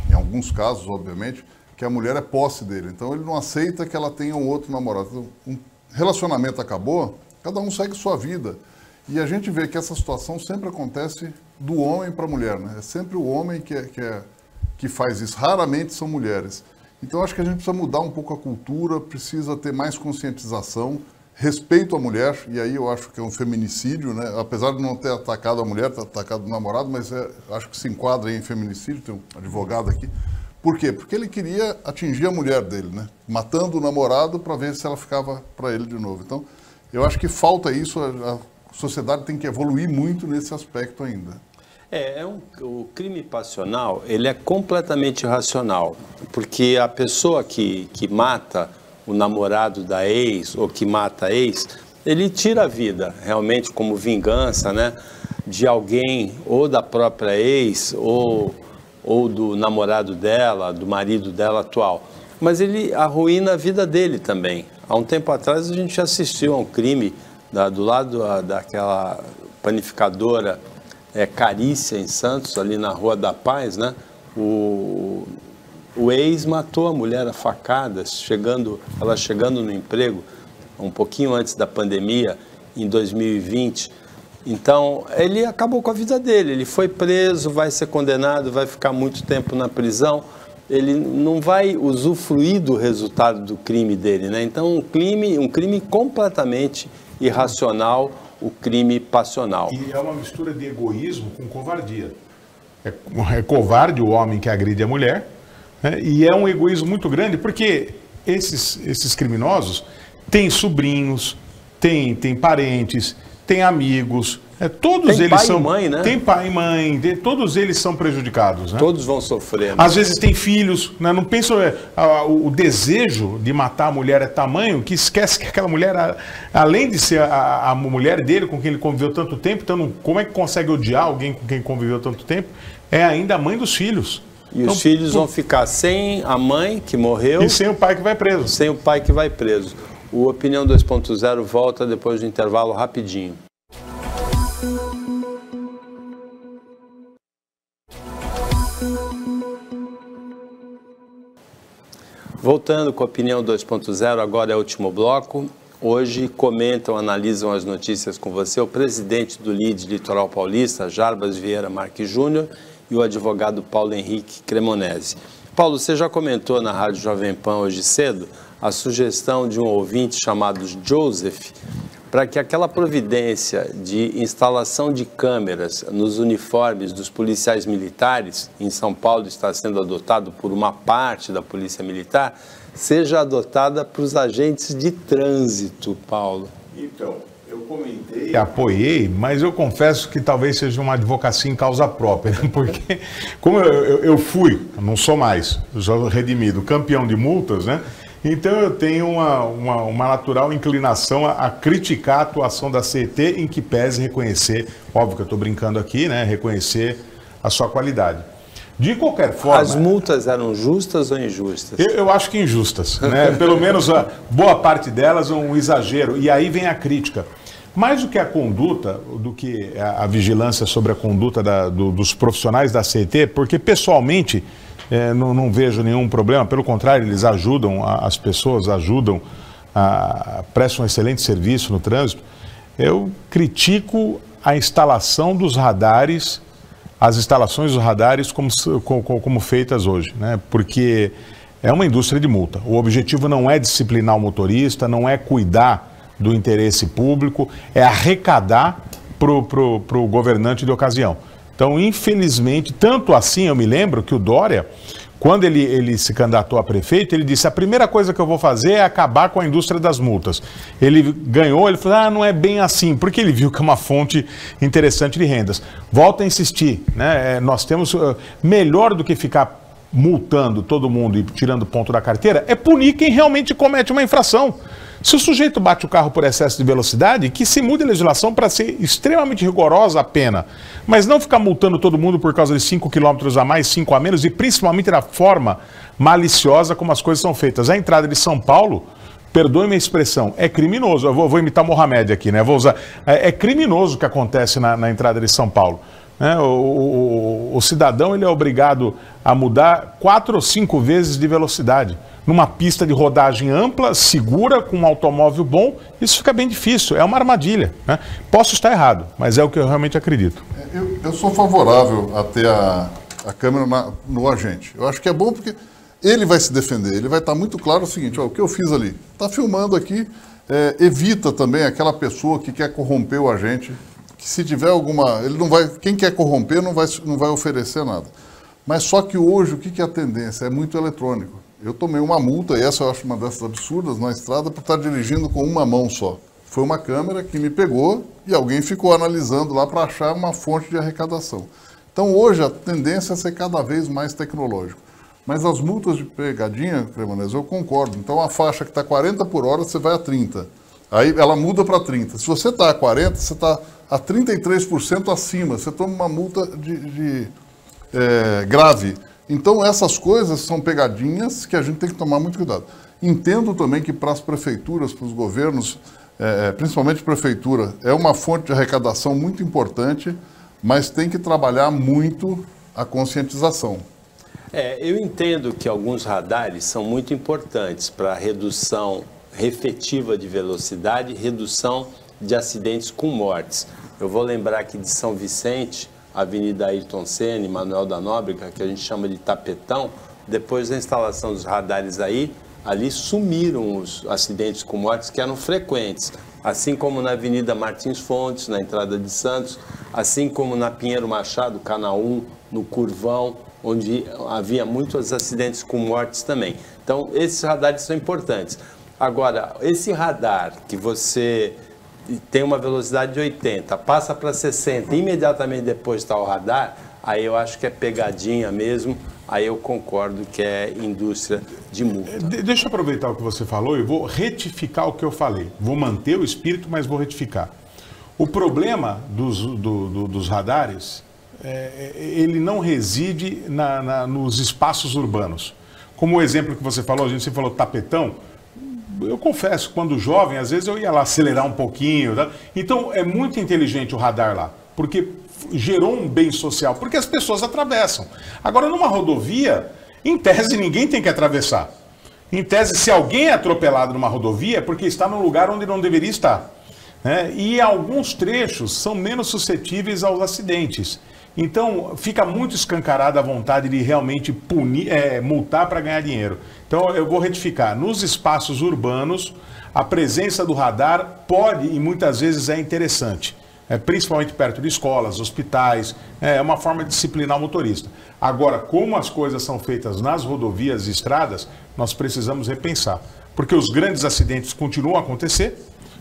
em alguns casos, obviamente, que a mulher é posse dele. Então, ele não aceita que ela tenha um outro namorado. Então, um relacionamento acabou, cada um segue sua vida. E a gente vê que essa situação sempre acontece do homem para a mulher, né? É sempre o homem que faz isso. Raramente são mulheres. Então, acho que a gente precisa mudar um pouco a cultura, precisa ter mais conscientização, respeito à mulher, e aí eu acho que é um feminicídio, né? Apesar de não ter atacado a mulher, ter atacado o namorado, mas acho que se enquadra em feminicídio, tem um advogado aqui. Por quê? Porque ele queria atingir a mulher dele, né? Matando o namorado para ver se ela ficava para ele de novo. Então, eu acho que falta isso, a sociedade tem que evoluir muito nesse aspecto ainda. O crime passional, ele é completamente irracional, porque a pessoa que mata o namorado da ex ou que mata a ex, ele tira a vida, realmente como vingança, né? de alguém, ou da própria ex, ou do namorado dela, do marido dela atual. Mas ele arruína a vida dele também. Há um tempo atrás a gente assistiu a um crime do lado daquela panificadora Carícia, em Santos, ali na Rua da Paz, né? O ex matou a mulher a facadas, ela chegando no emprego, um pouquinho antes da pandemia, em 2020. Então, ele acabou com a vida dele. Ele foi preso, vai ser condenado, vai ficar muito tempo na prisão. Ele não vai usufruir do resultado do crime dele, né? Então, um crime completamente irracional, o crime passional. E é uma mistura de egoísmo com covardia. É covarde o homem que agride a mulher, né? E é um egoísmo muito grande, porque esses criminosos têm sobrinhos, têm parentes, têm amigos, todos eles são... Tem pai e mãe, né? Tem pai e mãe, todos eles são prejudicados, né? Todos vão sofrer. Né? Às vezes tem filhos, né? Não pensam... O desejo de matar a mulher é tamanho que esquece que aquela mulher, além de ser a mulher dele com quem ele conviveu tanto tempo, então como é que consegue odiar alguém com quem conviveu tanto tempo? É ainda a mãe dos filhos. E então, os filhos vão ficar sem a mãe que morreu... E sem o pai que vai preso. Sem o pai que vai preso. O Opinião 2.0 volta depois do intervalo rapidinho. Voltando com a Opinião 2.0, agora é o último bloco. Hoje comentam, analisam as notícias com você o presidente do LIDE Litoral Paulista, Jarbas Vieira Marques Júnior, e o advogado Paulo Henrique Cremonese. Paulo, você já comentou na Rádio Jovem Pan hoje cedo a sugestão de um ouvinte chamado Joseph para que aquela providência de instalação de câmeras nos uniformes dos policiais militares, em São Paulo está sendo adotado por uma parte da Polícia Militar, seja adotada para os agentes de trânsito, Paulo. Então, eu comentei e apoiei, mas eu confesso que talvez seja uma advocacia em causa própria, porque como eu fui, não sou mais, já redimido, campeão de multas, né? Então eu tenho uma natural inclinação a criticar a atuação da CET, em que pese reconhecer, óbvio que eu estou brincando aqui, né? Reconhecer a sua qualidade. De qualquer forma... As multas eram justas ou injustas? Eu acho que injustas, né? Pelo menos a boa parte delas é um exagero, e aí vem a crítica. Mais do que a conduta, do que a vigilância sobre a conduta dos profissionais da CET, porque pessoalmente não vejo nenhum problema, pelo contrário, eles ajudam as pessoas, prestam um excelente serviço no trânsito. Eu critico a instalação dos radares, as instalações dos radares como feitas hoje, né? Porque é uma indústria de multa. O objetivo não é disciplinar o motorista, não é cuidar do interesse público, é arrecadar para o governante de ocasião. Então, infelizmente, tanto assim, eu me lembro que o Dória, quando ele se candidatou a prefeito, ele disse, a primeira coisa que eu vou fazer é acabar com a indústria das multas. Ele ganhou, ele falou, não é bem assim, porque ele viu que é uma fonte interessante de rendas. Volto a insistir, né? Nós temos, melhor do que ficar multando todo mundo e tirando ponto da carteira, é punir quem realmente comete uma infração. Se o sujeito bate o carro por excesso de velocidade, que se mude a legislação para ser extremamente rigorosa a pena, mas não ficar multando todo mundo por causa de 5 km a mais, 5 a menos, e principalmente da forma maliciosa como as coisas são feitas. A entrada de São Paulo, perdoe-me a expressão, é criminoso. Eu vou imitar Mohamed aqui, né? Vou usar. É criminoso o que acontece na entrada de São Paulo. O cidadão ele é obrigado a mudar 4 ou 5 vezes de velocidade. Numa pista de rodagem ampla, segura, com um automóvel bom, isso fica bem difícil, é uma armadilha, né? Posso estar errado, mas é o que eu realmente acredito. Eu sou favorável a ter a câmera no agente. Eu acho que é bom porque ele vai se defender, ele vai estar muito claro o seguinte, o que eu fiz ali, está filmando aqui, evita também aquela pessoa que quer corromper o agente, que se tiver alguma, ele não vai, quem quer corromper não vai oferecer nada. Mas só que hoje o que é a tendência? É muito eletrônico. Eu tomei uma multa, e essa eu acho uma dessas absurdas, na estrada, por estar dirigindo com uma mão só. Foi uma câmera que me pegou e alguém ficou analisando lá para achar uma fonte de arrecadação. Então hoje a tendência é ser cada vez mais tecnológico. Mas as multas de pegadinha, Cremonese, eu concordo. Então a faixa que está 40 por hora, você vai a 30. Aí ela muda para 30. Se você está a 40, você está a 33% acima. Você toma uma multa grave. Então, essas coisas são pegadinhas que a gente tem que tomar muito cuidado. Entendo também que para as prefeituras, para os governos, principalmente prefeitura, é uma fonte de arrecadação muito importante, mas tem que trabalhar muito a conscientização. Eu entendo que alguns radares são muito importantes para a redução efetiva de velocidade e redução de acidentes com mortes. Eu vou lembrar aqui de São Vicente, Avenida Ayrton Senna, Manuel da Nóbrega, que a gente chama de tapetão. Depois da instalação dos radares ali sumiram os acidentes com mortes que eram frequentes. Assim como na Avenida Martins Fontes, na entrada de Santos, assim como na Pinheiro Machado, Canal 1, no Curvão, onde havia muitos acidentes com mortes também. Então, esses radares são importantes. Agora, esse radar que você tem uma velocidade de 80, passa para 60, imediatamente depois está o radar, aí eu acho que é pegadinha mesmo, aí eu concordo que é indústria de multa. Deixa eu aproveitar o que você falou e vou retificar o que eu falei. Vou manter o espírito, mas vou retificar. O problema dos radares, ele não reside nos espaços urbanos. Como o exemplo que você falou, você falou tapetão. Eu confesso, quando jovem, às vezes eu ia lá acelerar um pouquinho. Tá? Então, é muito inteligente o radar lá, porque gerou um bem social, porque as pessoas atravessam. Agora, numa rodovia, em tese, ninguém tem que atravessar. Em tese, se alguém é atropelado numa rodovia, é porque está num lugar onde não deveria estar. Né? E alguns trechos são menos suscetíveis aos acidentes. Então, fica muito escancarada a vontade de realmente multar para ganhar dinheiro. Então, eu vou retificar. Nos espaços urbanos, a presença do radar pode e muitas vezes é interessante. Principalmente perto de escolas, hospitais, é uma forma de disciplinar o motorista. Agora, como as coisas são feitas nas rodovias e estradas, nós precisamos repensar. Porque os grandes acidentes continuam a acontecer,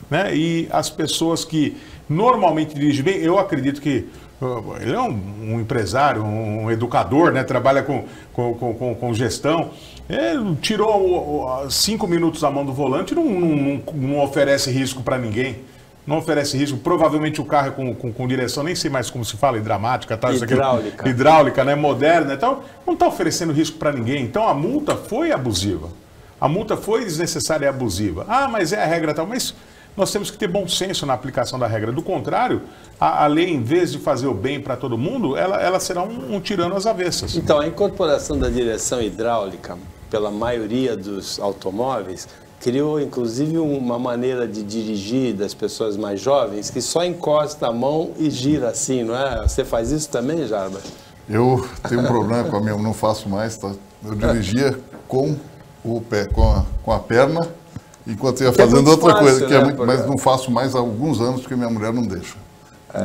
né? E as pessoas que normalmente dirigem bem, eu acredito que ele é um empresário, um educador, né? Trabalha com gestão. Ele tirou 5 minutos a mão do volante, não oferece risco para ninguém. Não oferece risco. Provavelmente o carro é com direção, nem sei mais como se fala, hidráulica, tá? Hidráulica. Hidráulica, né? Moderna e tal. Não está oferecendo risco para ninguém. Então a multa foi abusiva. A multa foi desnecessária e abusiva. Ah, mas é a regra tal. Mas nós temos que ter bom senso na aplicação da regra. Do contrário, a lei, em vez de fazer o bem para todo mundo, ela será um tirano às avessas. Então, a incorporação da direção hidráulica pela maioria dos automóveis criou, inclusive, uma maneira de dirigir das pessoas mais jovens que só encosta a mão e gira assim, não é? Você faz isso também, Jarba? Eu tenho um problema com a minha, não faço mais, tá? Eu dirigia com o pé, com a perna, enquanto ia fazendo outra coisa, que é mas não faço mais há alguns anos porque minha mulher não deixa.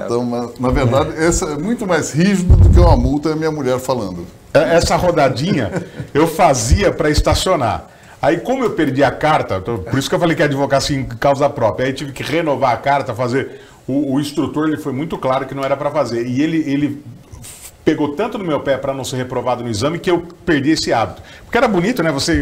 Então, na verdade, essa é muito mais rígido do que uma multa, é a minha mulher falando. Essa rodadinha eu fazia para estacionar. Aí, como eu perdi a carta, por isso que eu falei que é advocacia em causa própria, aí tive que renovar a carta, fazer. O instrutor ele foi muito claro que não era para fazer. E ele pegou tanto no meu pé para não ser reprovado no exame que eu perdi esse hábito. Porque era bonito, né? Você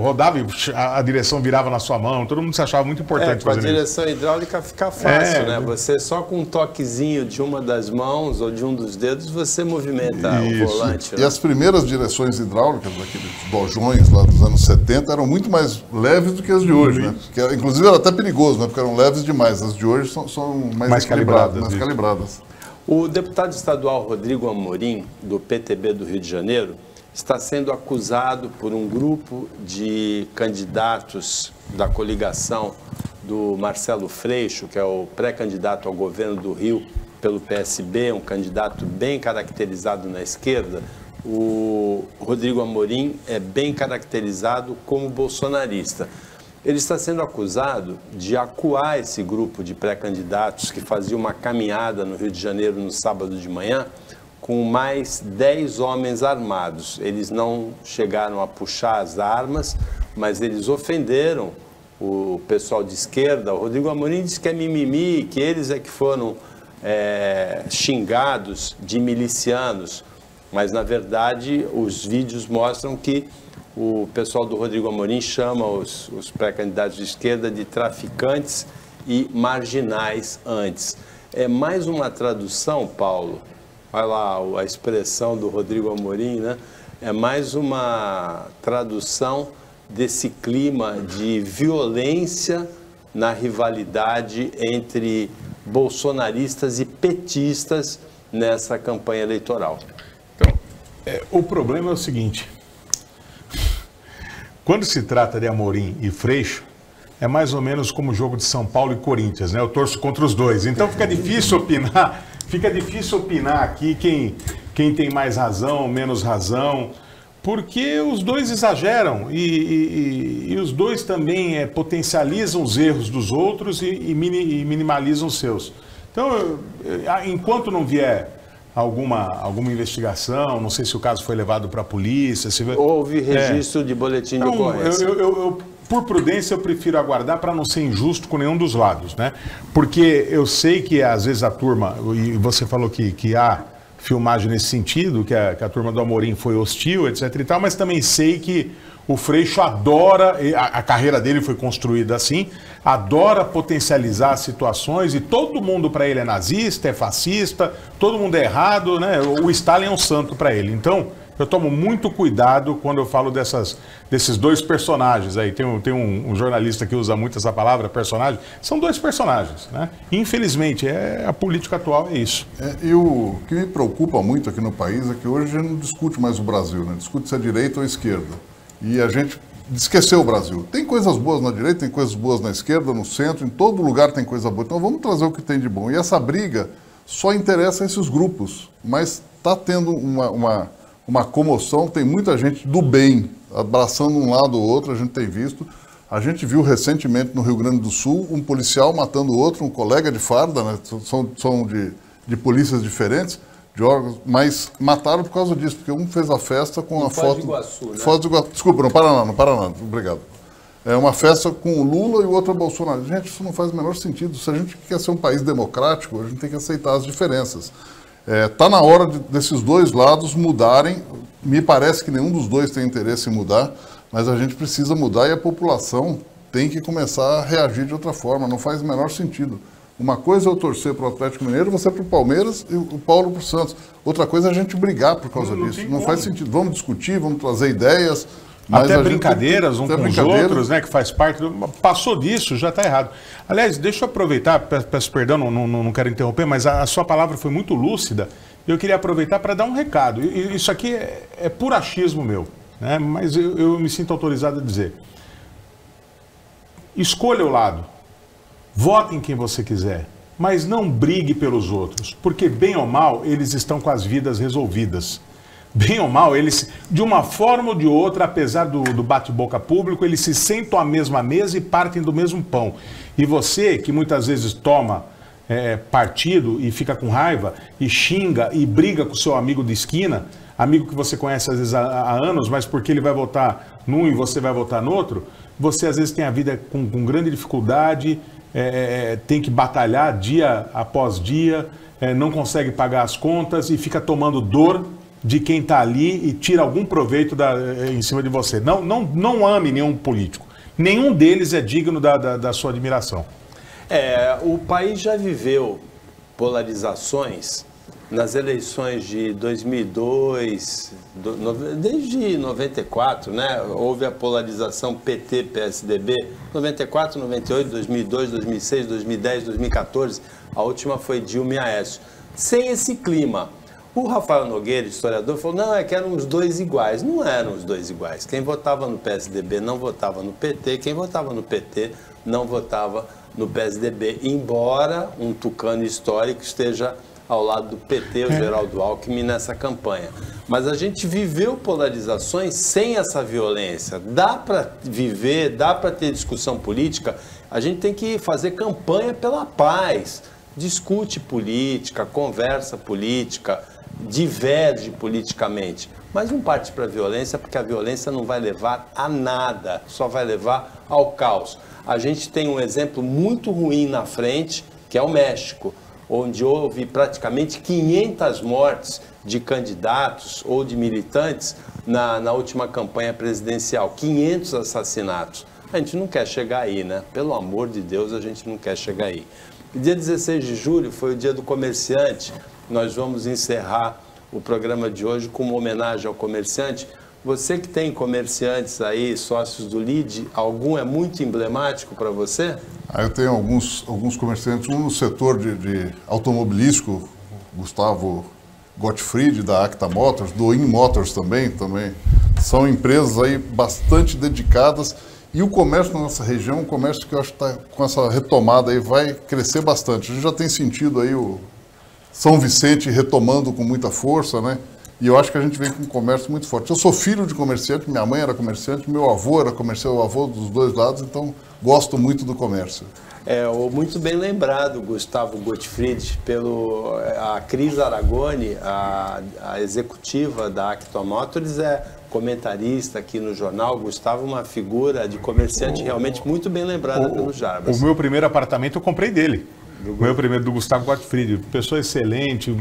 rodava e a direção virava na sua mão, todo mundo se achava muito importante fazer isso. Com a direção hidráulica fica fácil, né? Você só com um toquezinho de uma das mãos ou de um dos dedos, você movimenta o volante. E as primeiras direções hidráulicas, daqueles bojões lá dos anos 70, eram muito mais leves do que as de hoje, né? Que, inclusive era até perigoso, né? Porque eram leves demais. As de hoje são mais calibradas. O deputado estadual Rodrigo Amorim, do PTB do Rio de Janeiro, está sendo acusado por um grupo de candidatos da coligação do Marcelo Freixo, que é o pré-candidato ao governo do Rio pelo PSB, um candidato bem caracterizado na esquerda. O Rodrigo Amorim é bem caracterizado como bolsonarista. Ele está sendo acusado de acuar esse grupo de pré-candidatos que fazia uma caminhada no Rio de Janeiro no sábado de manhã com mais 10 homens armados. Eles não chegaram a puxar as armas, mas eles ofenderam o pessoal de esquerda. O Rodrigo Amorim disse que é mimimi, que eles é que foram xingados de milicianos, mas na verdade os vídeos mostram que o pessoal do Rodrigo Amorim chama os pré-candidatos de esquerda de traficantes e marginais antes. É mais uma tradução, Paulo, olha lá a expressão do Rodrigo Amorim, né? É mais uma tradução desse clima de violência na rivalidade entre bolsonaristas e petistas nessa campanha eleitoral. Então, o problema é o seguinte, quando se trata de Amorim e Freixo, é mais ou menos como o jogo de São Paulo e Corinthians, né? Eu torço contra os dois, então fica difícil opinar aqui quem tem mais razão, menos razão, porque os dois exageram e os dois também potencializam os erros dos outros e minimalizam os seus. Então, enquanto não vier alguma investigação, não sei se o caso foi levado para a polícia... Houve registro de boletim de ocorrência. Por prudência, eu prefiro aguardar para não ser injusto com nenhum dos lados, né? Porque eu sei que às vezes a turma, e você falou que há filmagem nesse sentido, que a turma do Amorim foi hostil, etc e tal, mas também sei que o Freixo adora, a carreira dele foi construída assim, adora potencializar situações e todo mundo para ele é nazista, é fascista, todo mundo é errado, né? O Stalin é um santo para ele. Então, eu tomo muito cuidado quando eu falo desses dois personagens aí. Tem um jornalista que usa muito essa palavra, personagem. São dois personagens, né? Infelizmente, a política atual é isso. E o que me preocupa muito aqui no país é que hoje a gente não discute mais o Brasil, né? Discute se é direita ou esquerda. E a gente esqueceu o Brasil. Tem coisas boas na direita, tem coisas boas na esquerda, no centro, em todo lugar tem coisa boa. Então vamos trazer o que tem de bom. E essa briga só interessa a esses grupos, mas está tendo uma comoção, tem muita gente do bem abraçando um lado ou outro, a gente tem visto. A gente viu recentemente no Rio Grande do Sul um policial matando outro, um colega de farda, né? São de polícias diferentes, de órgãos, mas mataram por causa disso, porque um fez a festa com a foto... Foz do Iguaçu, né? Foz do Iguaçu, desculpa, no Paraná, obrigado. É uma festa com o Lula e o outro é Bolsonaro. Gente, isso não faz o menor sentido. Se a gente quer ser um país democrático, a gente tem que aceitar as diferenças. Está na hora desses dois lados mudarem. Me parece que nenhum dos dois tem interesse em mudar, mas a gente precisa mudar e a população tem que começar a reagir de outra forma. Não faz o menor sentido. Uma coisa é eu torcer para o Atlético Mineiro, você para o Palmeiras e o Paulo para o Santos. Outra coisa é a gente brigar por causa disso. Não faz sentido. Vamos discutir, vamos trazer ideias. Mas até brincadeiras uns com os outros, né, que faz parte. Passou disso, já está errado. Aliás, deixa eu aproveitar, peço perdão, não quero interromper, mas a sua palavra foi muito lúcida. Eu queria aproveitar para dar um recado. Isso aqui é puro achismo meu, né, mas eu me sinto autorizado a dizer. Escolha o lado, vote em quem você quiser, mas não brigue pelos outros, porque bem ou mal eles estão com as vidas resolvidas. Bem ou mal, eles, de uma forma ou de outra, apesar do bate-boca público, eles se sentam à mesma mesa e partem do mesmo pão. E você, que muitas vezes toma partido e fica com raiva, e xinga e briga com o seu amigo de esquina, amigo que você conhece às vezes há anos, mas porque ele vai votar num e você vai votar no outro, você às vezes tem a vida com grande dificuldade, tem que batalhar dia após dia, não consegue pagar as contas e fica tomando dor de quem está ali e tira algum proveito em cima de você. Não ame nenhum político. Nenhum deles é digno da sua admiração. O país já viveu polarizações nas eleições de 2002, desde 94, né? Houve a polarização PT-PSDB, 94, 98, 2002, 2006, 2010, 2014. A última foi Dilma e Aécio. Sem esse clima, o Rafael Nogueira, historiador, falou, não, que eram os dois iguais. Não eram os dois iguais. Quem votava no PSDB não votava no PT, quem votava no PT não votava no PSDB, embora um tucano histórico esteja ao lado do PT, o Geraldo Alckmin, nessa campanha. Mas a gente viveu polarizações sem essa violência. Dá para viver, dá para ter discussão política, a gente tem que fazer campanha pela paz. Discute política, conversa política, diverge politicamente, mas não parte para a violência, porque a violência não vai levar a nada, só vai levar ao caos. A gente tem um exemplo muito ruim na frente, que é o México, onde houve praticamente 500 mortes de candidatos ou de militantes na última campanha presidencial, 500 assassinatos. A gente não quer chegar aí, né? Pelo amor de Deus, a gente não quer chegar aí. O dia 16 de julho foi o dia do comerciante. Nós vamos encerrar o programa de hoje com uma homenagem ao comerciante. Você que tem comerciantes aí, sócios do LID, algum é muito emblemático para você? Eu tenho alguns comerciantes, um no setor de automobilístico, Gustavo Gottfried, da Acta Motors, do In Motors também. São empresas aí bastante dedicadas. E o comércio na nossa região, um comércio que eu acho que está com essa retomada aí, vai crescer bastante. A gente já tem sentido aí o São Vicente retomando com muita força, né? E eu acho que a gente vem com um comércio muito forte. Eu sou filho de comerciante, minha mãe era comerciante, meu avô era comerciante, o avô dos dois lados, então gosto muito do comércio. Muito bem lembrado, Gustavo Gottfried, a Cris Aragoni, a executiva da Acta Motors, comentarista aqui no jornal. Gustavo, uma figura de comerciante realmente muito bem lembrada pelo Jarbas. O meu primeiro apartamento eu comprei dele. O meu primeiro, do Gustavo Gottfried. Pessoa excelente,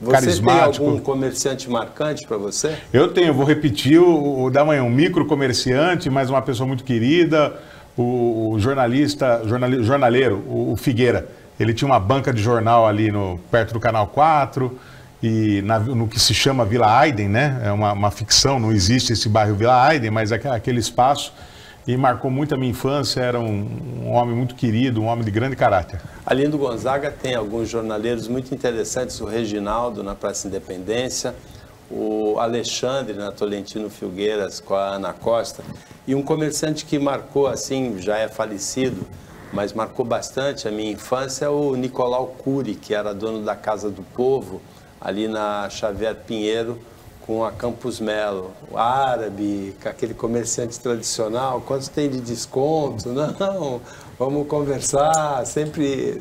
carismático. Você tem algum comerciante marcante para você? Eu tenho, vou repetir o da manhã, um micro comerciante, mas uma pessoa muito querida, o jornaleiro, o Figueira. Ele tinha uma banca de jornal ali perto do Canal 4, e no que se chama Vila Aiden, né? É uma ficção, não existe esse bairro Vila Aiden, mas é aquele espaço, e marcou muito a minha infância. Era um homem muito querido, um homem de grande caráter. Ali do Gonzaga tem alguns jornaleiros muito interessantes, o Reginaldo na Praça Independência, o Alexandre na Tolentino Filgueiras com a Ana Costa, e um comerciante que marcou, assim, já é falecido, mas marcou bastante a minha infância, é o Nicolau Cury, que era dono da Casa do Povo, ali na Xavier Pinheiro, com a Campos Melo, o árabe, aquele comerciante tradicional. Quanto tem de desconto? Não, vamos conversar, sempre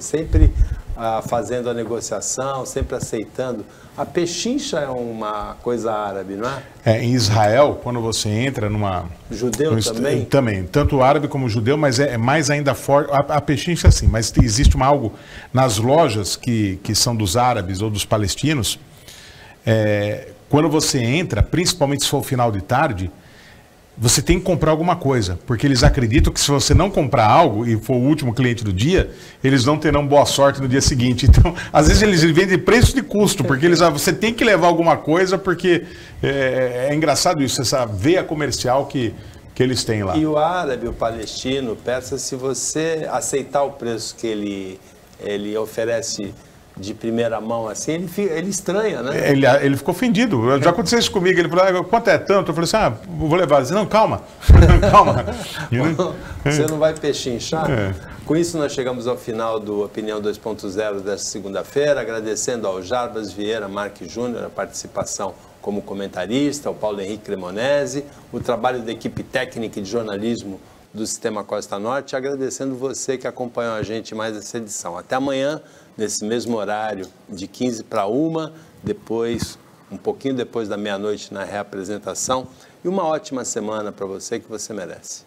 fazendo a negociação, sempre aceitando. A pechincha é uma coisa árabe, não é? Em Israel, quando você entra Judeu também? Também, tanto árabe como judeu, mas é mais ainda forte. A pechincha, sim, mas existe algo nas lojas que são dos árabes ou dos palestinos. Quando você entra, principalmente se for o final de tarde, você tem que comprar alguma coisa, porque eles acreditam que se você não comprar algo e for o último cliente do dia, eles não terão boa sorte no dia seguinte. Então, às vezes eles vendem preço de custo, porque você tem que levar alguma coisa, porque é engraçado isso, essa veia comercial que eles têm lá. E o árabe, o palestino, o persa, se você aceitar o preço que ele oferece de primeira mão, assim, ele estranha, né? Ele ficou ofendido. Já aconteceu isso comigo. Ele falou, quanto é tanto? Eu falei assim, vou levar. Ele disse, não, calma. Calma. Você não vai pechinchar? Com isso, nós chegamos ao final do Opinião 2.0 desta segunda-feira, agradecendo ao Jarbas Vieira Marques Júnior a participação como comentarista, ao Paulo Henrique Cremonese, o trabalho da equipe técnica e de jornalismo do Sistema Costa Norte, agradecendo você que acompanhou a gente em mais essa edição. Até amanhã, nesse mesmo horário, de 15 para 1, depois, um pouquinho depois da meia-noite na reapresentação, e uma ótima semana para você que você merece.